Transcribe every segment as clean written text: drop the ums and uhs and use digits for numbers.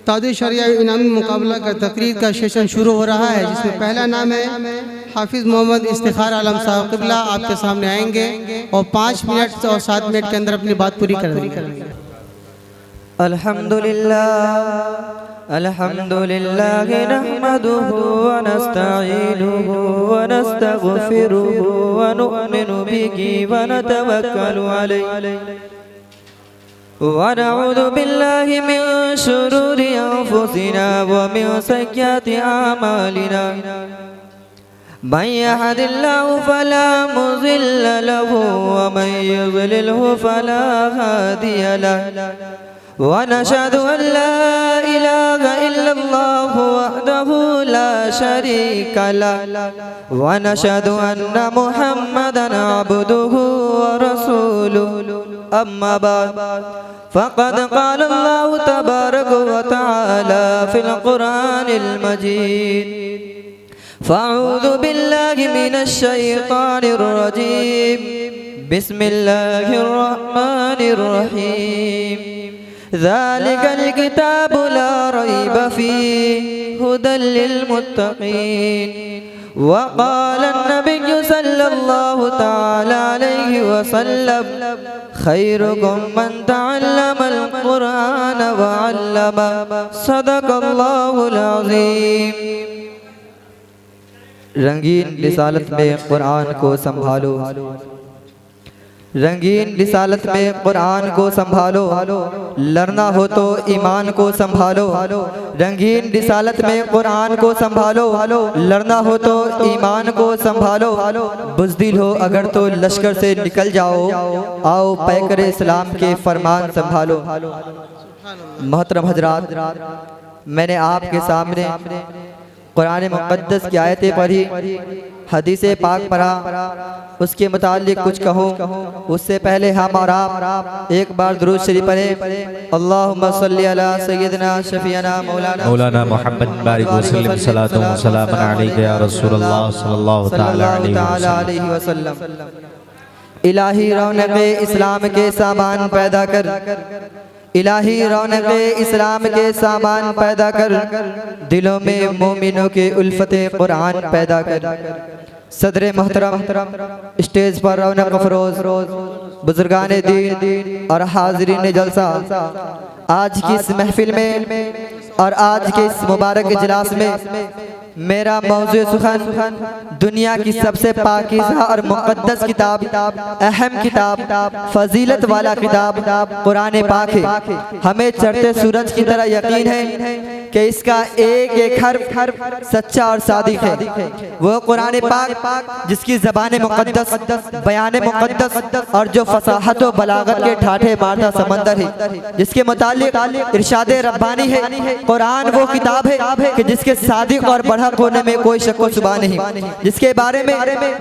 तादी शरिया इनामी मुकाबला का तकरीर का सेशन शुरू हो रहा है, जिसमें पहला नाम है हाफिज़ मोहम्मद इफ्तिखार आलम साहब क़िबला आपके सामने आएंगे और 5 मिनट और 7 मिनट के अंदर अपनी बात पूरी कर देंगे। अल्हम्दुलिल्लाह अल्हम्दुलिल्लाह नहमदुहु व नस्तईनुहु व नस्तगफिरुहु व नु'मिनु बिही व नतवक्कलु अलैहि व नऊज़ु बिल्लाहि मिन शुरूरि अंफुसिना व मिन सय्यिआति अमालिना मन यहदिल्लाहु फला मुज़िल्ल लहु व मन युज़लिलहु फला हादिय लहु वनशहदु अल्ला इलाहा इल्लल्लाहु वहदहु ला शरीका लहु वनशहदु अन्ना मुहम्मदन अब्दुहु व रसूलुहु अम्मा बाद फ़क़द क़ाल अल्लाहु तबारक व तआला फ़िल क़ुरानिल मजीद फ़अऊज़ु बिल्लाहि मिनश शैतानिर रजीम बिस्मिल्लाहिर रहमानिर रहीम ज़ालिकल किताबु ला रैब फ़ीहि हुदल लिलमुत्तक़ीन वक़ाल अन्नबिय्यु सल्लल्लाहु तआला अलैहि वसल्लम खैरुकुम मन तअल्लमल क़ुरआन व अल्लमा सदक़ल्लाहुल अज़ीम। रंगीन रिसालत में कुरान को संभालो, रंगीन रिसालत में कुरान को संभालो, लड़ना हो तो ईमान को संभालो। रंगीन रिसालत में कुरान को संभालो, लड़ना हो तो ईमान को संभालो। बुज़दिल हो अगर तो लश्कर से निकल जाओ, आओ पैकर इस्लाम के फरमान संभालो। मोहतरम हजरात, मैंने आपके सामने कुरान मुक़द्दस की आयतें पढ़ी, हदीसे पाक पढ़ा, उसके मुतालिक कुछ कहूँ उससे पहले हम और आप एक बार दुरूद शरीफ पढ़े। अल्लाहुम्मा सल्ली अला सय्यिदिना शफीअना मौलाना मुहम्मद बारिक वसल्लम सलातो व सलाम अलैका या रसूलल्लाह सल्लल्लाहु तआला अलैहि वसल्लम। इलाही रौनक़े इस्लाम के सामान पैदा कर, इलाही रौनक़े इस्लाम के सामान पैदा कर, दिलों में मोमिनों के उल्फते कुरान पैदा कर। सदरे मोहतरम, स्टेज पर रौनक अफरोज बुजुर्गाने दीन और हाज़रीन जलसा, आज की इस महफिल में और आज के इस मुबारक इजलास में मेरा मौज़ू सुखन दुनिया की सबसे पाकीज़ा और मुक़द्दस किताब, अहम किताब, फजीलत वाला किताब कुरान पाक है। हमें चढ़ते सूरज की तरह यकीन है कि इसका एक एक हर्फ सच्चा और सादिक है। वो कुरान पाक जिसकी ज़बान मुक़द्दस, बयान मुक़द्दस और जो फसाहत व बलागत के ठाठे मारता समंदर है, जिसके मुतालिक इरशाद रब्बानी है। कुरान वो किताब है कि जिसके सादिक और बढ़ा होने में कोई शक व शुबा नहीं, जिसके बारे में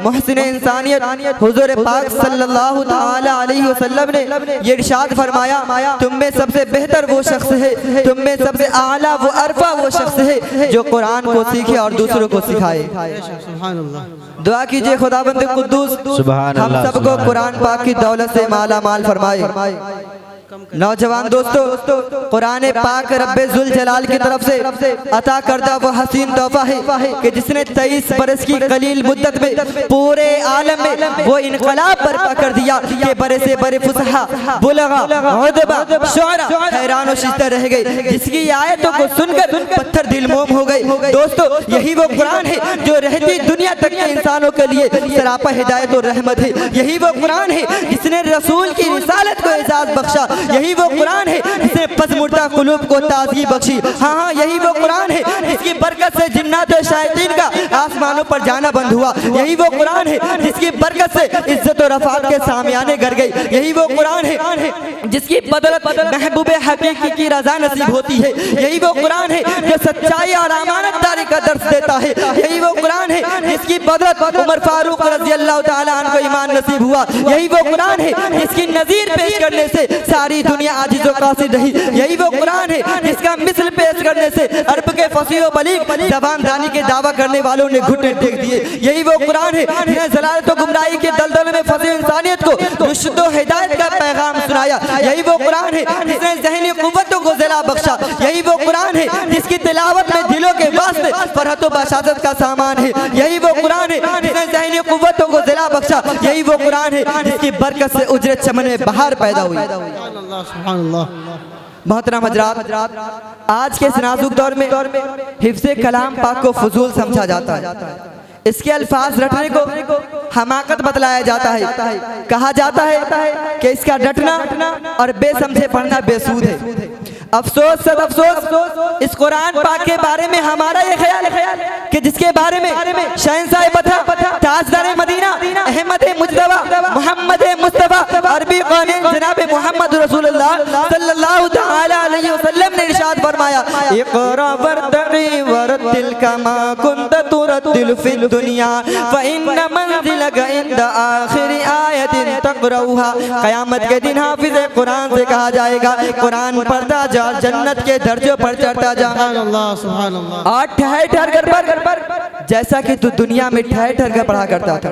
मुहसिन इंसानियत हुज़ूर पाक सल्लल्लाहु तआला अलैहि वसल्लम ने ये इरशाद फरमाया, तुम में सबसे बेहतर वो शख्स है, तुम में सबसे आला वो अरफा वो शख्स है जो कुरान को सीखे और दूसरों को सिखाए। दुआ कीजिए खुदाबंद कुद्दूस हम सबको कुरान पाक की दौलत से माला माल फरमाए। नौजवान दोस्तों, कुरान पाक रब्बे जुल जलाल की तरफ से अता करदा वो हसीन तोहफा है कि जिसने 23 बरस की कलील मुद्दत में पूरे आलम में वो इनकलाब बर्पा कर दिया कि बड़े से बड़े फुसहा, बुलगा, उदबा, शुअरा हैरान और शिजदा रह गए, जिसकी आयतों को सुनकर पत्थर दिल मोम हो गए। दोस्तों, यही वो कुरान है जो रहती दुनिया तक के इंसानों के लिए सरापा हिदायत और रहमत है। यही वो कुरान है जिसने रसूल की रिसालत को एजाज बख्शा। यही वो कुरान है जिसने पसमुर्दा कुलूब को ताज़गी बख्शी। हाँ, यही वो कुरान है जिसकी बरकत से जिन्नात और शायातीन का आसमानों पर जाना बंद हुआ। यही वो कुरान है जिसकी बरकत से इज्जत और रफ़ात के सामियाने गर गई। यही वो कुरान है जिसकी बदौलत महबूबे हकीकी की रज़ा नसीब होती है। यही वो कुरान है जो सच्चाई और अमानतदारी का दर्स देता है। यही वो कुरान है जिसकी बदौलत उमर फारूक रज़ियल्लाहु तआला अन्हु को ईमान नसीब हुआ। यही वो कुरान है जिसकी नज़ीर पेश करने से सारी दुनिया आजिज़ व कासिर रही। यही वो कुरान है जिसका मिसल पेश करने से अरब के फसीह बलीग ज़बान दानी के दावा करने वालों ने घुटने टेक दिए। यही वो कुरान है जिसने ज़लालत व गुमराही के दलदल में फंसे इंसानियत को रुश्द व हिदायत का पैगाम सुनाया। यही वो कुरान है जिसने ज़हनी क़ुव्वतों को ज़िला बख्शा। यही वो कुरान है जिसकी तिलावत में दिलों के वास्ते फरहत व बशारत का सामान है। यही वो कुरान है जिसने ज़हनी क़ुव्वतों को ज़िला बख्शा। यही वो कुरान है जिसकी बरकत से उजरत चमन में बहार पैदा हुई। मोहतरम हज़रात, आज के इस नाजुक दौर में हिफ्ज़े कलाम पाक को फजूल समझा जाता है। इसके अल्फाज रटने को हमाकत बतलाया जाता है। कहा जाता है कि इसका रटना और बेसमझे पढ़ना बेसूद है। अफसोस सद अफसोस, इस कुरान पाक के बारे में हमारा ये ख्याल है कि जिसके बारे में शहंशाह बता ताजदार मदीना अहमद मुज्तबा मोहम्मद मुस्तफा अरबी क़ानिन जनाब मोहम्मद रसूलुल्लाह सल्लल्लाहु तआला अलैहि वसल्लम ने इरशाद फरमाया, इक़रा वरतक़ी वरतिल कमा कुंत तुरतिल फिद दुनिया व इन्न मंज़िलक इंद आखिरी आयतिन तक़रऊहा। क़यामत के दिन हाफिज़ कुरान से कहा जाएगा, कुरान पढ़ता जा, जन्नत के दर्जों पर चढ़ता जा। और ठहर ठहर कर जैसा कि तू दुनिया में ठहर ठहर कर पढ़ा करता था,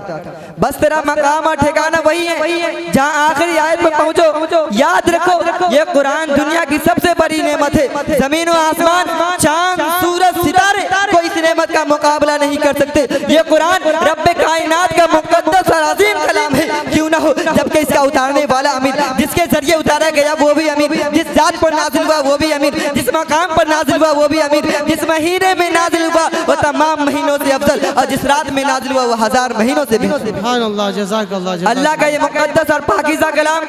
बस तेरा मकाम और ठिकाना वही है जहाँ आखिरी आयत में पहुँचो। याद रखो ये कुरान दुनिया की सबसे बड़ी नेमत है। जमीन और आसमान, चांद, सूरज, सितारे कोई इस नेमत का मुकाबला नहीं कर सकते। ये कुरान रब्बे कायनात का मुक़द्दस और अजीम कलाम है, क्यों ना हो, जबकि इसका उतारने वाला अमीर, जिसके जरिए उतारा गया वो भी अमीर, जिस जात पर नाज़िल हुआ वो भी अमीर, जिस मकाम पर नाज़िल हुआ वो भी अमीर, जिस महीने में नाज़िल हुआ वो तमाम महीनों से अफजल, और जिस रात में नाज़िल हुआ वो 1000 महीनों से भी। अल्लाह का ये मुक़द्दस और पाकीज़ा कलाम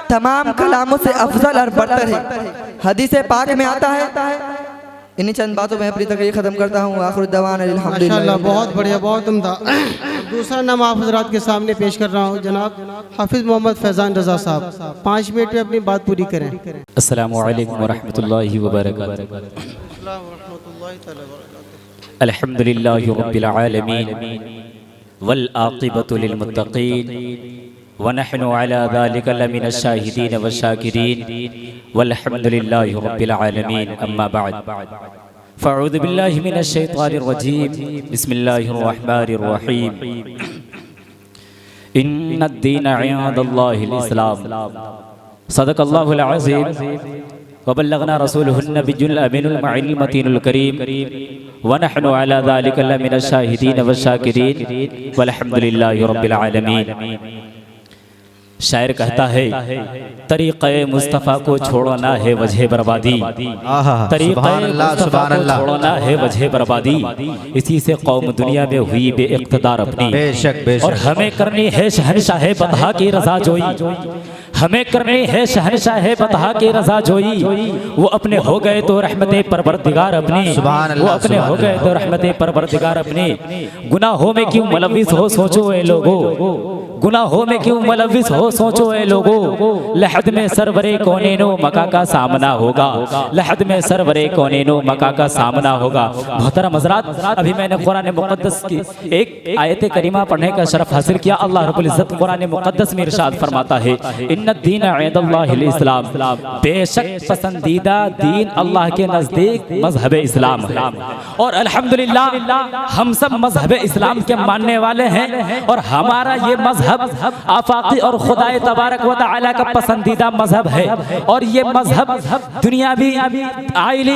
तमाम कलामों से अफजल और बरतर है। हदीस पाक में आता है। इन्हीं चंद बातों में अपनी तकरीर खत्म करता हूँ। आखिर दवान अल्हम्दुलिल्लाह। बहुत बढ़िया, बहुत उम्दा। दूसरा नाम आप हज़रात के सामने पेश कर रहा हूँ, जनाब हाफिज़ मोहम्मद फैज़ान रज़ा साहब। 5 मिनट में अपनी बात पूरी करें। अस्सलामु अलैकुम वरहमतुल्लाहि वबरकातुहू। अल्हम्दुलिल्लाहि रब्बिल आलमीन वल आक़िबतु लिल मुत्तक़ीन व नहनु अला ज़ालिका लमिनश शाहिदीन व शाकिरीन वल्हम्दुलिल्लाहि रब्बिल आलमीन। अम्मा बअद, फ़अऊज़ु बिल्लाहि मिनश शैतानिर रजीम, बिस्मिल्लाहिर रहमानिर रहीम। इन्नद-दीन इंदल्लाहिल इस्लाम, सदक़ल्लाहुल अज़ीम व बल्लगना रसूलुहुन नबियुल अमीनुल मईनुल मतीनुल करीम व नहनु अला ज़ालिका लमिनश शाहिदीन व शाकिरीन वल्हम्दुलिल्लाहि रब्बिल आलमीन। शायर कहता है, तरीक़े मुस्तफ़ा को छोड़ना है वजह बर्बादी, तरीक़े मुस्तफ़ा को छोड़ना है वजह बर्बादी। इसी से कौम दुनिया में हुई बेइक़्तिदार अपनी, बेशक और हमें करनी है शहंशाह बतहा की रज़ा जोई, हमें करनी है शहंशाह बतहा की रज़ा जोई। वो अपने हो गए तो रहमते परवरदिगार अपनी, वो अपने हो गए तो रहमते परवरदिगार अपनी। गुनाहों में क्यों मुलव्विस हो सोचो ए लोगो, गुनाहों में क्यों मुलव्विस हो सोचो ए लोगो। लहद में सरवरे कौनेनो मका का सामना होगा, लहद में सरवरे कौनेनो मका का सामना होगा। मोहतरम हज़रात, अभी मैंने कुरान मुक़द्दस की एक आयत करीमा पढ़ने का शरफ हासिल किया। अल्लाह रब्बुल इज़्ज़त कुरान मुक़द्दस में इरशाद फरमाता है, इन्नद-दीन इंदल्लाहिल इस्लाम, बेशक पसंदीदा दीन अल्लाह के नज़दीक मज़हब इस्लाम है। और अल्हम्दुलिल्लाह हम सब मज़हब इस्लाम के मानने वाले हैं, और हमारा ये मज़हब आफाकी और खुदाए तबारक व तआला का पसंदीदा मज़हब है। और ये मज़हब दुनियावी आइली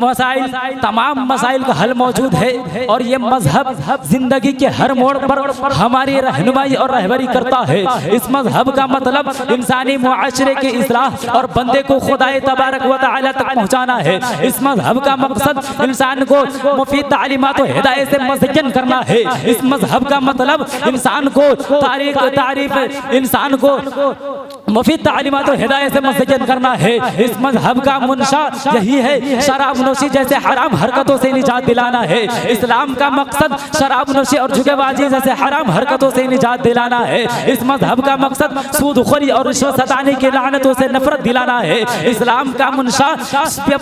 मसाइल, तमाम मसाइल का हल मौजूद है। और ये मज़हब जिंदगी के हर मोड़ पर हमारी रहनुमाई और रहबरी करता है। इस मज़हब का मतलब इंसानी मुआशरे की इस्लाह और बंदे को खुदाए तबारक व तआला तक पहुँचाना है। इस मज़हब का मकसद इंसान को मुफीद तालीमात और हिदायत से मज़य्यन करना है। इस मज़हब का मतलब इंसान को तारीफ इंसान को मुफीद तालीमात और हिदायत से मज़य्यन करना है। इस मज़हब का मुनशा यही है, शराब नोशी जैसे हराम हरकतों से निजात दिलाना है। इस्लाम का मकसद शराब नोशी और जुगेबाजी जैसे हराम हरकतों से निजात दिलाना है। इस मज़हब का मकसद सूदखोरी और रिश्वत सताने की लानतों से नफरत दिलाना है। इस्लाम का मुनशा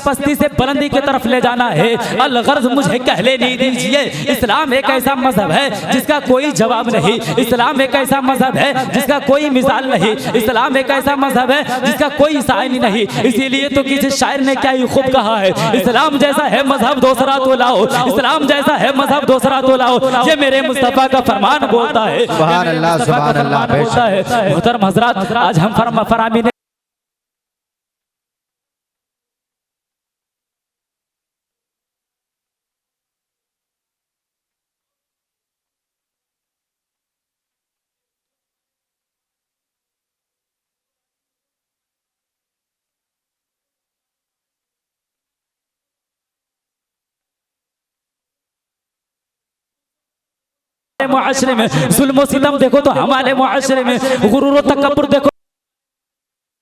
पस्ती से बुलंदी की तरफ ले जाना है। अलगर्ज मुझे कह लेने दीजिए, इस्लाम एक ऐसा मज़हब है जिसका कोई जवाब नहीं। इस्लाम एक ऐसा मज़हब है जिसका कोई मिसाल नहीं। इस्लाम एक ऐसा मज़हब है जिसका कोई साइनी नहीं। इसीलिए तो किसी शायर ने क्या ही खूब कहा है, इस्लाम जैसा है मज़हब दूसरा तो लाओ, इस्लाम जैसा है मज़हब दूसरा तो लाओ। ये मेरे मुस्तफ़ा का फरमान बोलता है। सुभान अल्लाह, सुभान अल्लाह। मोहतरम हज़रात, आज हम फरामीन मुआशरे में जुल्म सितम देखो तो हमारे मुआशरे में गुरूर और तकब्बुर देखो,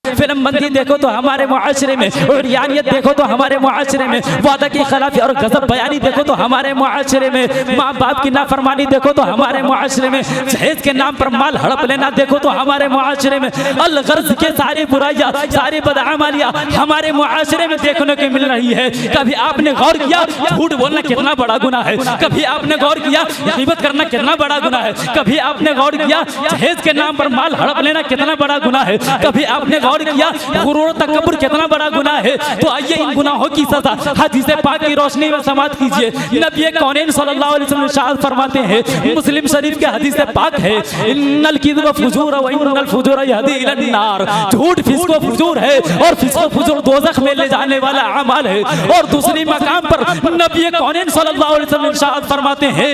फिल्मबंदी देखो तो हमारे मुआशरे में, उरियानियत देखो तो हमारे मुआशरे में, वादा की खिलाफी और गजब बयानी देखो तो हमारे मुआशरे में, माँ बाप की नाफरमानी देखो तो हमारे मुआशरे में, जहेज के नाम पर माल हड़प लेना देखो तो हमारे मुआशरे में, अलगर्ज के सारी बुराइयां सारी बदअमालियां हमारे मुआशरे में देखने को मिल रही है। कभी आपने गौर किया झूठ बोलना कितना बड़ा गुनाह है? कभी आपने गौर किया गीबत करना कितना बड़ा गुनाह है? कभी आपने गौर किया जहेज के नाम पर माल हड़प लेना कितना बड़ा गुनाह है? कभी आपने गौर किया गुरूर तकब्बुर कितना बड़ा गुनाह है? तो आइए इन गुनाहों की सजा हदीस पाक की रोशनी में समाप्त कीजिए। नबी कौनैन सल्लल्लाहु अलैहि वसल्लम इरशाद फरमाते हैं, मुस्लिम शरीफ के हदीस पाक है, इन्नल किज़्ब फुजूर व इन्नल फुजूर यहदी इलन नार, झूठ फिस्को फुजूर है और फिस्को फुजूर दोज़ख में ले जाने वाला अमल है। और दूसरी मकाम पर नबी कौनैन सल्लल्लाहु अलैहि वसल्लम इरशाद फरमाते हैं,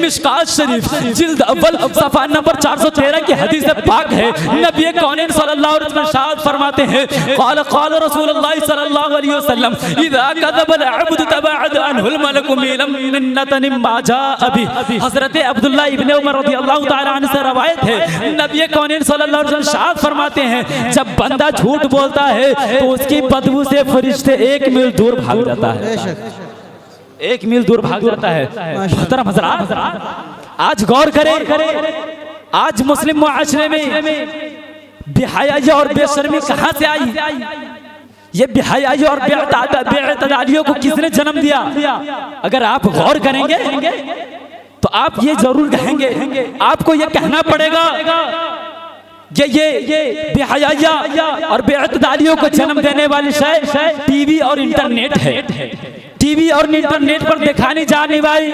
मिशकात शरीफ जिल्द अव्वल सफ़ा नंबर 413 की हदीस पाक है, नबी कौनैन सल्लल्लाहु अलैहि वसल्लम इरशाद फरमाते हैं, क़ाल क़ाल रसूलुल्लाह सल्लल्लाहु अलैहि वसल्लम, इज़ा कज़ब अल-अब्दु तबअद अन्हुल मलकु मिनतन मा जाअ बिही। हज़रत अब्दुल्लाह इब्न उमर रज़ियल्लाहु तआला अन्हु से रवायत है, नबी कौनैन सल्लल्लाहु अलैहि वसल्लम इरशाद फरमाते हैं, जब बंदा झूठ बोलता है तो उसकी बदबू से फरिश्ते 1 मील दूर भाग जाता है, 1 मील दूर भाग जाता है। मोहतरम हज़रात, आज गौर करें, आज मुस्लिम मुआशरे में बेहयाई और बेशर्मी कहां से आई? ये बेहयाई और बेअतदालियों को किसने जन्म दिया? अगर आप गौर करेंगे तो आप ये जरूर कहेंगे, आपको ये कहना पड़ेगा कि ये बेहयाइया और बेअतदालियों को जन्म देने वाली शय टीवी और इंटरनेट है। टीवी और इंटरनेट पर दिखानी जाने वाली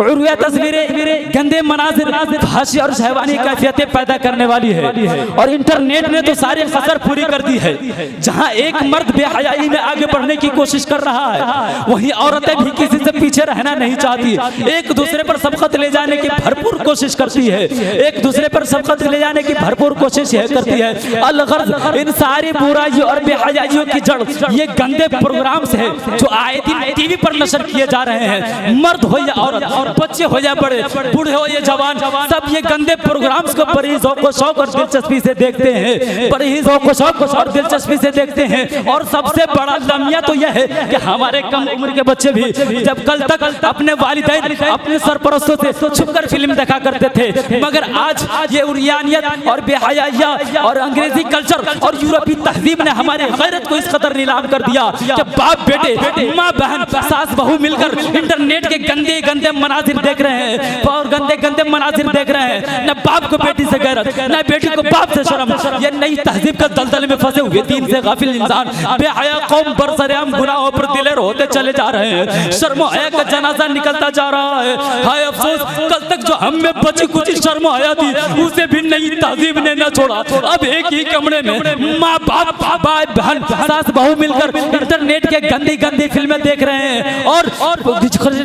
उर्या तस्वीरें, गंदे मनाजिर, फांसी और शहवानी कैफियतें पैदा करने वाली है। और इंटरनेट ने तो सारी कसर पूरी कर दी है। जहां एक मर्द बेहयाई में आगे बढ़ने की कोशिश कर रहा है, वहीं औरतें भी किसी से पीछे रहना नहीं चाहती, एक दूसरे पर सबकत ले जाने की भरपूर कोशिश करती है, एक दूसरे पर सबकत ले जाने की भरपूर कोशिश करती है। अलगर्ज इन सारी बुराइयों और बेहयाइयों की जड़ ये गंदे प्रोग्राम्स है जो आए दिन टीवी पर नशर किए जा रहे हैं। मर्द हो या औरत, बच्चे हो या बड़े, बूढ़े हो या जवान, सब ये गंदे प्रोग्राम्स को बड़ी ज़ौक़ शौक़ और दिलचस्पी से देखते हैं, बड़ी ही ज़ौक़ शौक़ और दिलचस्पी से देखते हैं। और सबसे बड़ा लम्या तो यह है कि हमारे कम उम्र के बच्चे भी जब कल तक अपने वालिदैन अपने सरपरस्तों से छुपकर फिल्म देखा करते थे, मगर आज ये उरियानियत और बेहयाइया और अंग्रेजी कल्चर और यूरोपीय तहजीब ने हमारे गैरत को इस कदर नीलाम कर दिया कि बाप बेटे, माँ बहन, सास बहू मिलकर इंटरनेट के गंदे गंदे मनाजिर देख रहे हैं और गंदे गंदे मनाजिर देख रहे हैं। न बाप को बेटी से गैरत, न बेटी को बाप से शर्म। ये नई तहजीब का दलदल में फंसे हुए दीन से गाफिल इंसान बेहया कौम बरसरेआम गुनाहों पर दिलेर होते चले जा रहे हैं। शर्म हया का जनाजा निकलता जा रहा है। हाय अफसोस, कल तक जो हम में बची कुछ शर्म हया थी उसे भी नई तहजीब ने न छोड़ा। अब एक ही कमरे में माँ बाप, भाई बहन, सास बहू मिलकर इंटरनेट के गंदी गंदी फिल्में देख रहे हैं और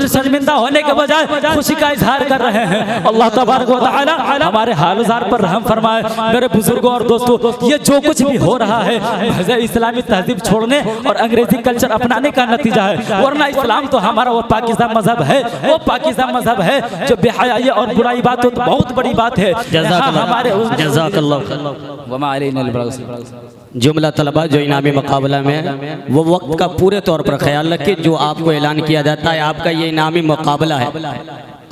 शर्मिंदा होने के बजाय खुशी का इजहार कर रहे हैं। अल्लाह तबारक व तआला हमारे हाल-जार पर रहम फरमाए। मेरे बुजुर्गों और दोस्तों, ये जो कुछ भी हो रहा है महज़ इस्लामी तहजीब छोड़ने और अंग्रेजी कल्चर अपनाने का नतीजा है। वरना इस्लाम तो हमारा वो पाकिज़ा मजहब है, वो पाकिज़ा मजहब है जो बेहयाई और बुराई बात हो तो बहुत बड़ी बात है। जुमला तलबा जो इनामी मुकाबला में वो वक्त का पूरे तौर पर ख्याल रखें जो आपको ऐलान किया जाता है। आपका ये इनामी मुकाबला है,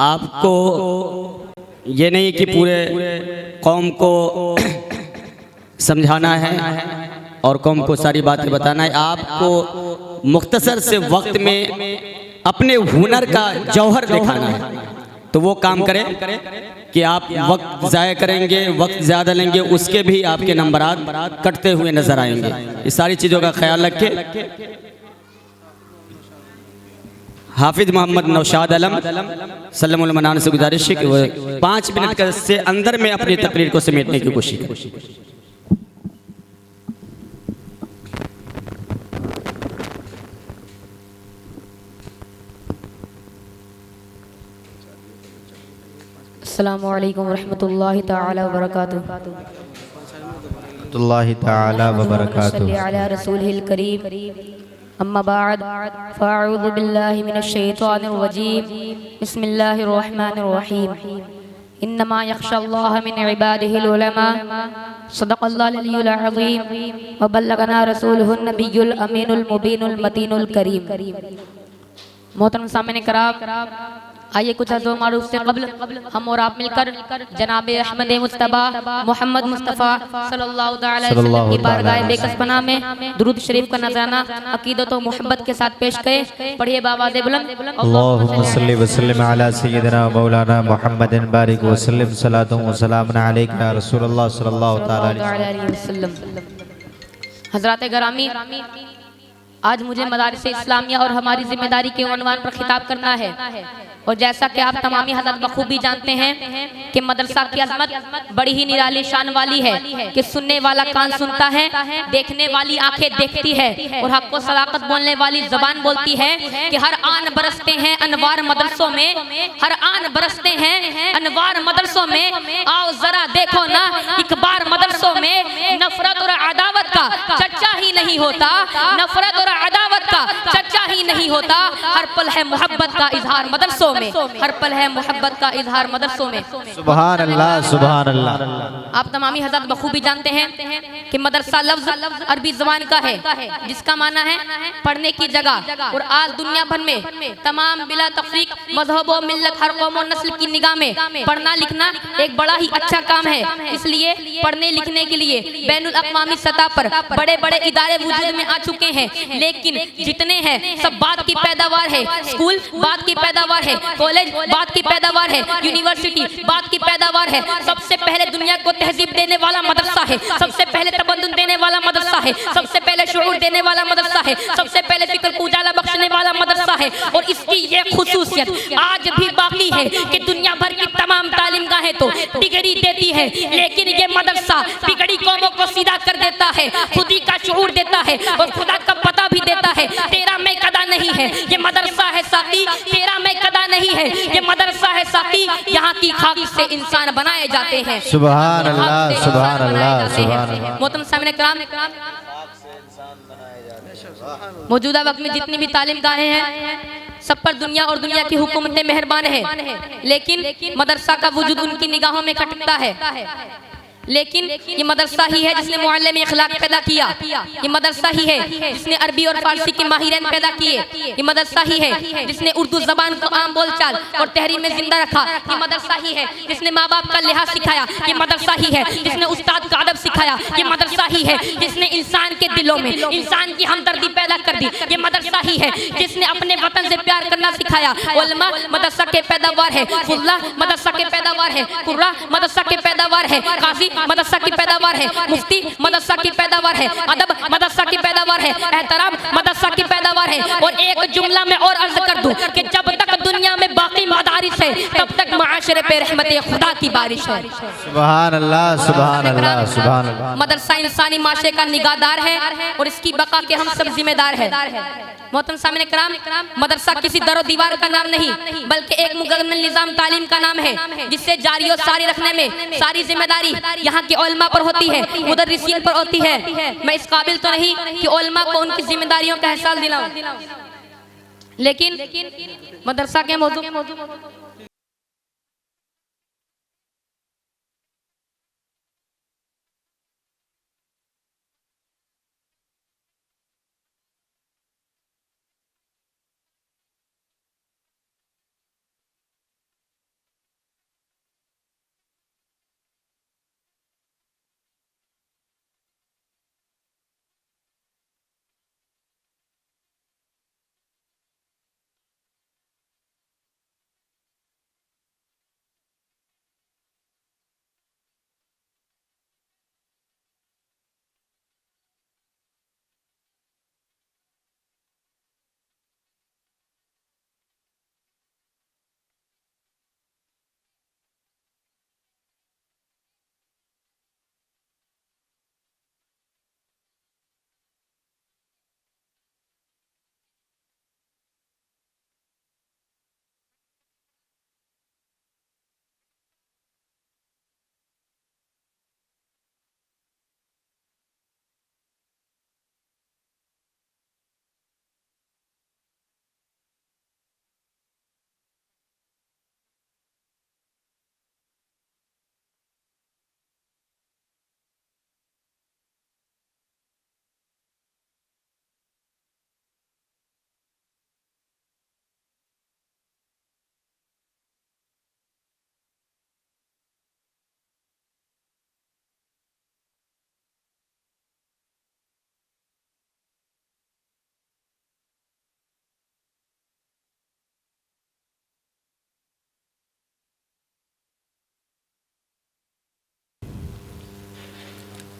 आपको ये नहीं कि पूरे कौम को समझाना है और कौम को सारी बातें बताना है। आपको मुख्तसर से वक्त में अपने हुनर का जौहर दिखाना है। तो वो काम करें कि आप वक्त ज़ाया करेंगे, वक्त ज़्यादा लेंगे, उसके भी आपके नंबरात कटते हुए नजर आएंगे। इस सारी चीज़ों का ख्याल रखें। हाफिज मोहम्मद नौशाद आलम सल्लमुल मनान से गुजारिश है कि वो 5 मिनट से अंदर में अपनी तकरीर को समेटने की कोशिश करें। अस्सलामु अलैकुम रहमतुल्लाहि तआला व बरकातुहू। सल्ली अला रसूलिल करीम। अम्मा बाद, फ़अऊज़ु बिल्लाहि मिनश शैतानिर रजीम। बिस्मिल्लाहिर रहमानिर रहीम। इन्नमा यख्शल्लाह मिन इबादिहिल उलमा सदक़ल्लाहुल अलीयुल अज़ीम व बल्लगना रसूलुहुन नबियुल अमीनुल मुबीनुल मतीनुल करीम। मोहतरम सामने कराम, आइए कुछ अर्ज़ मारूफ से क़ब्ल हम और आप मिलकर जनाब अहमद मुस्तफ़ा मोहम्मद मुस्तफ़ा सल्लल्लाहु अलैहि वसल्लम की बारगाह बेकसपना में दुरूद शरीफ का नजराना अकीदत और मोहब्बत के साथ पेश करें। पढ़िए बावाज़े बुलंद, अल्लाहुम्मा सल्लि व सल्लिम अला सय्यिदिना मौलाना मुहम्मदिन बारिक व सल्लिम सलातु व सलामुन अलैका या रसूलल्लाह सल्लल्लाहु तआला अलैहि वसल्लम। हज़रात गिरामी, आज मुझे मदारिस इस्लामिया और हमारी जिम्मेदारी के उन्वान पर खिताब करना है। और जैसा कि आप तमामी हज़रत बखूबी जानते हैं कि मदरसा की अज़मत बड़ी ही निराली शान वाली है कि सुनने वाला कान सुनता है, देखने वाली आंखें देखती है और हक़ व सदाक़त बोलने वाली ज़बान बोलती है कि हर आन बरसते हैं अनवार मदरसों में, हर आन बरसते हैं अनवार मदरसों में। आओ ज़रा देखो ना एक बार मदरसों में नफरत और अदावत का चर्चा ही नहीं होता, नफरत और अदावत का चर्चा ही नहीं होता। हर पल है मोहब्बत का इजहार मदरसों में, हर पल है मोहब्बत का इजहार मदरसों में। सुभान अल्लाह, सुभान अल्लाह। आप तमामी हज़रत बखूबी जानते हैं कि मदरसा लफ्ज़ अरबी ज़बान का है जिसका माना है पढ़ने की जगह। और आज दुनिया भर में तमाम बिला तफरीक मज़हब व मिल्लत हर कौम और नस्ल की निगाह में पढ़ना लिखना एक बड़ा ही अच्छा काम है। इसलिए पढ़ने लिखने के लिए बैनुल अक़वामी सतह पर बड़े बड़े इदारे वजूद में आ चुके हैं, लेकिन जितने हैं सब बात की पैदावार है। स्कूल बात की पैदावार है, कॉलेज बात की पैदावार है, यूनिवर्सिटी बात की पैदावार है। सबसे पहले दुनिया को तहजीब देने वाला मदरसा है, सबसे पहले तबद्दुन देने वाला मदरसा है, सबसे पहले शुऊर देने वाला मदरसा है, सबसे पहले फिक्र को उजाला बख्शने वाला मदरसा है। और इसकी ये खुसूसियत आज भी बाकी है कि दुनिया भर की तमाम तालीम गाहें तो डिग्री देती है, लेकिन ये मदरसा बिगड़ी कौमों को सीधा कर देता है, खुदी का शुऊर देता है और खुदा का पता भी देता है। तेरा मैं कदा नहीं है ये मदरसा है साकी, तेरा मैं कदा नहीं है ये मदरसा है साकी। यहाँ की खाक से इंसान बनाए जाते हैं। सुभान अल्लाह, सुभान अल्लाह, सुभान अल्लाह। मोहतरम सामने कराम, मौजूदा वक्त में जितनी भी तालीम गाहें हैं सब पर दुनिया और दुनिया की हुकूमतें मेहरबान है, लेकिन मदरसा का वजूद उनकी निगाहों में खटकता है। लेकिन ये मदरसा ही है जिसने मुअल्लिम में इखलाक पैदा किया, ये मदरसा ही है जिसने अरबी और फारसी के माहिरन पैदा किए, ये मदरसा ही है जिसने उर्दू जबान को आम बोलचाल और तहरीर में जिंदा रखा, ये मदरसा ही है जिसने माँ बाप का लिहाज सिखाया, ये मदरसा ही है जिसने उस्ताद का अदब सिखाया, ये मदरसा ही है जिसने इंसान के दिलों में इंसान की हमदर्दी पैदा कर दी, ये मदरसा ही है जिसने अपने वतन से प्यार करना सिखाया। उलमा मदरसा के पैदावार है, फुल्ला मदरसा के पैदावार है, कुर्रा मदरसा के पैदावार है, काजी मदरसा की पैदावार है, मुफ्ती मदरसा की पैदावार है, अदब मदरसा की पैदावार है, एहतराम मदरसा की पैदावार है। और एक जुमला में और अर्ज कर दूं कि जब तक दुनिया में बाकी मदारिस है तब तक माशरे पे रहमत खुदा की बारिश है। सुभान अल्लाह, सुभान अल्लाह, सुभान अल्लाह। मदरसा इंसानी माशरे का निगाहदार है और इसकी बका के हम सब जिम्मेदार है। मोहतरम सामने कराम, मदरसा किसी दरो दीवार का नाम नहीं बल्कि एक मुकम्मल निज़ाम तालीम का नाम है जिससे जारी और सारी रखने में सारी जिम्मेदारी यहाँ के उलमा पर होती है, मुदर्रिसीन पर होती है। मैं इस काबिल तो नहीं कि उलमा को उनकी जिम्मेदारियों का एहसास दिलाऊं, लेकिन मदरसा के मौजूद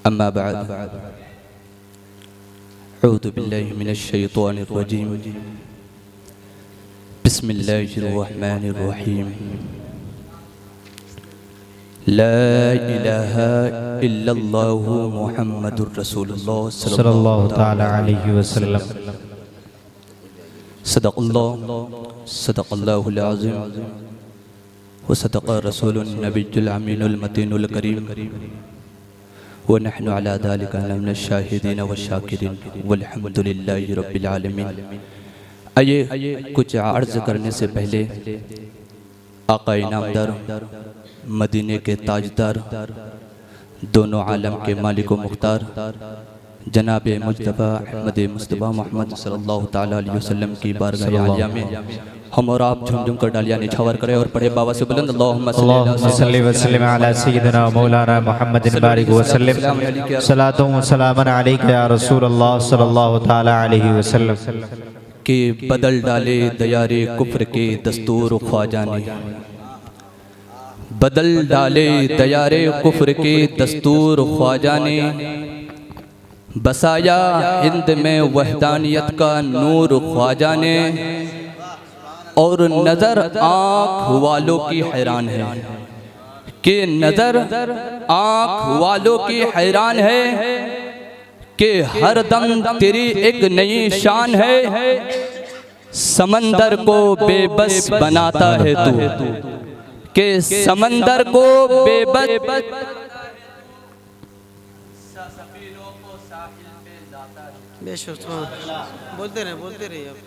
अम्मा बाद अऊज़ु बिल्लाहि मिनश शैतानिर रजीम बिस्मिल्लाहिर रहमानिर रहीम ला इलाहा इल्लल्लाहु मुहम्मदुर रसूलुल्लाह सल्लल्लाहु ताला अलैहि वसल्लम। सदक़ल्लाहुल अज़ीम व सदक़ रसूलुन नबियुल अमीनुल मतीनुल करीम व नहनु अला ज़ालिका मिनश शाहिदीन व शाकिरीन वल्हम्दुलिल्लाहि रब्बिल आलमीन। आइए कुछ अर्ज़ करने से पहले आका इनामदार मदीने के ताजदार दोनों आलम के मालिक व मुख्तार जनाब मुज्तबा अहमद मुस्तफ़ा मोहम्मद सल्लल्लाहु ताला अलैहि वसल्लम की बारगाह आलिया में हम और आप झुमझुम कर डालियाँ निछावर करें और पढ़े बाबा से बुलंद अल्लाहुम्मा सल्ली व सल्लिम अला सय्यिदिना मौलाना मुहम्मदिन बारिक वसल्लम सलातो व सलामन अलैका या रसूलल्लाह सल्लल्लाहु ताला अलैहि वसल्लम। के बदल डाले दयारे कुफ्र के दस्तूर ख्वाजा ने, बदल डाले दयारे कुफ्र के दस्तूर ख्वाजा ने, बसाया हिंद में वहदानियत का नूर ख्वाजा ने, और नज़र आँख वालों की हैरान है कि नज़र आँख वालों की हैरान है कि हर दम तेरी एक नई शान है, समंदर को बेबस बनाता है तू, के समंदर को बेबस बोलते रहे आप।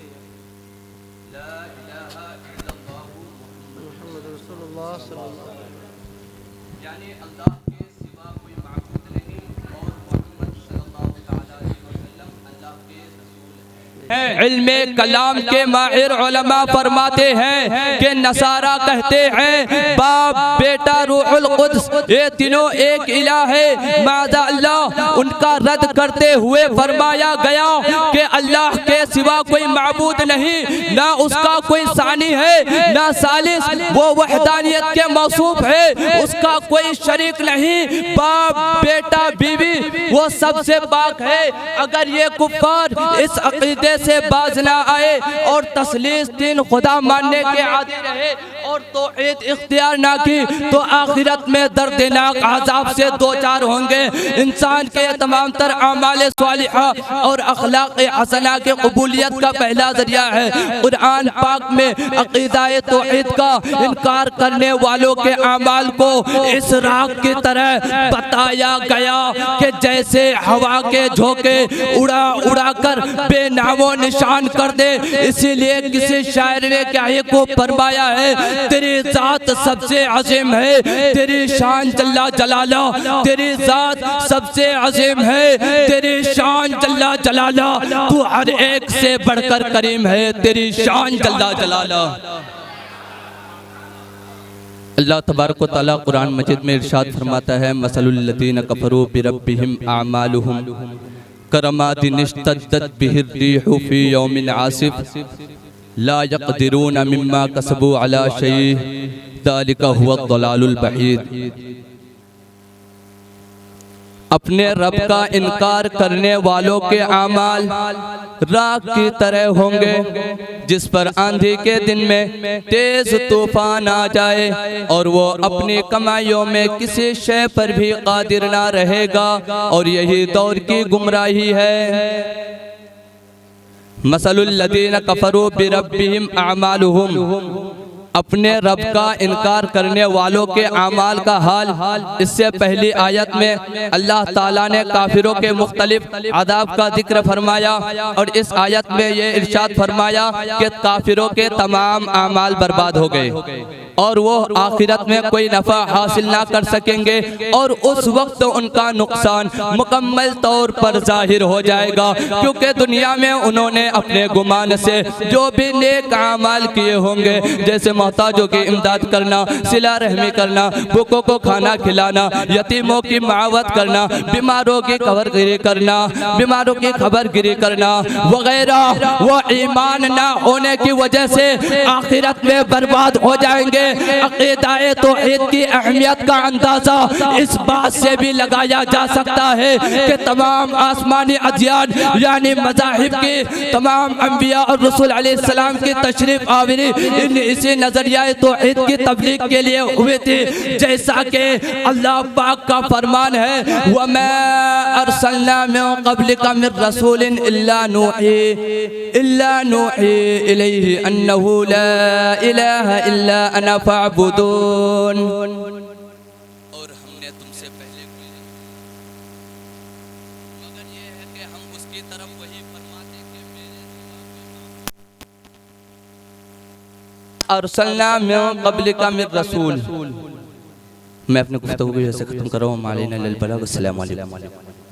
यानी अल्लाह के सिवा कोई माबूद नहीं और मोहम्मद सल्लल्लाहु अलैहि वसल्लम अल्लाह के रसूल हैं। इल्मे कलाम के माहिर उलमा फरमाते हैं कि नसारा कहते हैं बाप बेटा रूहुल कुद्स ये तीनों एक इलाह है। माज़ा अल्लाह उनका रद्द करते हुए फरमाया गया कि अल्लाह के सिवा कोई माबूद नहीं, ना उसका कोई सानी है ना सालिस, वो वहदानियत के मौसूफ है, उसका कोई शरीक नहीं। बाप बेटा बीवी वो सबसे पाक है। अगर ये कुफ्फार इस अकीदे से बाज ना आए और तस्लीस तीन खुदा मानने के आदी रहे और तौहीद इख्तियार ना की तो आखिरत में दर्दनाक अज़ाब से दो चार होंगे। इंसान के तमाम तर आमाल सालिहा और अखलाक हसना के कबूलियत का पहला जरिया है। कुरान पाक में अकीदाए तौहीद का इनकार करने वालों के आमाल को इस राख की तरह बताया गया कि जैसे हवा के झोंके उड़ा उड़ा कर बेनामो निशान कर दे। इसीलिए किसी शायर ने क्या को फरमाया है तेरी जात सबसे अजीम है, तेरी शान जल्ला जलाला, तेरी जात सबसे अजीम है, तेरी शान जल्ला जलाला, तू हर एक से बढ़कर करीम है, तेरी शान जल्ला जलाला। अल्लाह तबारक व तआला कुरान मजीद में इरशाद फरमाता है मसलुल लज़ीना कफ़रू बिरब्बिहिम अअमालुहुम करमादिन इश्तद्दत बिहिर रीहु फी यौमिन आसिफ ला यक़दिरूना मिम्मा कसबू अला शै'इन ज़ालिका हुवा ज़लालुल बईद। अपने रब का इनकार करने वालों के आमाल राख की तरह होंगे जिस पर आंधी के दिन में तेज तूफान आ जाए और वो अपनी कमाइयों में किसी शय पर भी कादिर ना रहेगा। और यही दौर की गुमराही है। मसलुल लज़ीना कफ़रू बिरब्बिहिम अअमालुहुम, अपने रब का इनकार करने वालों के आमाल का हाल। इससे पहली आयत में अल्लाह ताला ने काफिरों के मुख्तलिफ अदाब का जिक्र फरमाया और इस आयत में ये इरशाद फरमाया कि काफिरों के तमाम आमाल बर्बाद हो गए और वो आखिरत में कोई नफ़ा हासिल ना कर सकेंगे और उस वक्त उनका नुकसान मुकम्मल तौर पर जाहिर हो जाएगा, क्योंकि दुनिया में उन्होंने अपने गुमान से जो भी नेक आमाल किए होंगे, जैसे मोहताजों की इमदाद करना, सिला रहमी करना, भूखों को खाना खिलाना, यतीमों की मावत करना, बीमारों की खबरगिरी करना, बीमारों की खबरगिरी करना वगैरह, वो ईमान ना होने की वजह से आखिरत में बर्बाद हो जाएंगे। अक़ीदा तौहीद की अहमियत का अंदाज़ा इस बात से भी लगाया जा सकता है कि तमाम आसमानी अदियान यानी मज़ाहिब के तमाम अंबिया और रसूल अलैहिस्सलाम की तशरीफ़ आवरी इन इसी नज़रिया तौहीद की तबलीग के लिए हुए थे। जैसा कि अल्लाह पाक का फरमान है वमा अरसलना मिन क़ब्लिका मिन रसूलिन इल्ला नूही इलैहि अन्नहु ला इलाहा इल्ला अना फ़अबुदून। और हमने तुमसे पहले कोई मगर ये है कि हम उसकी तरफ वही फरमाते कि अरसलना मिन क़ब्लिका मिन रसूल। मैं अपने गुफ्तगू को जैसे ख़त्म कर रहा हूँ। अस्सलामु अलैकुम।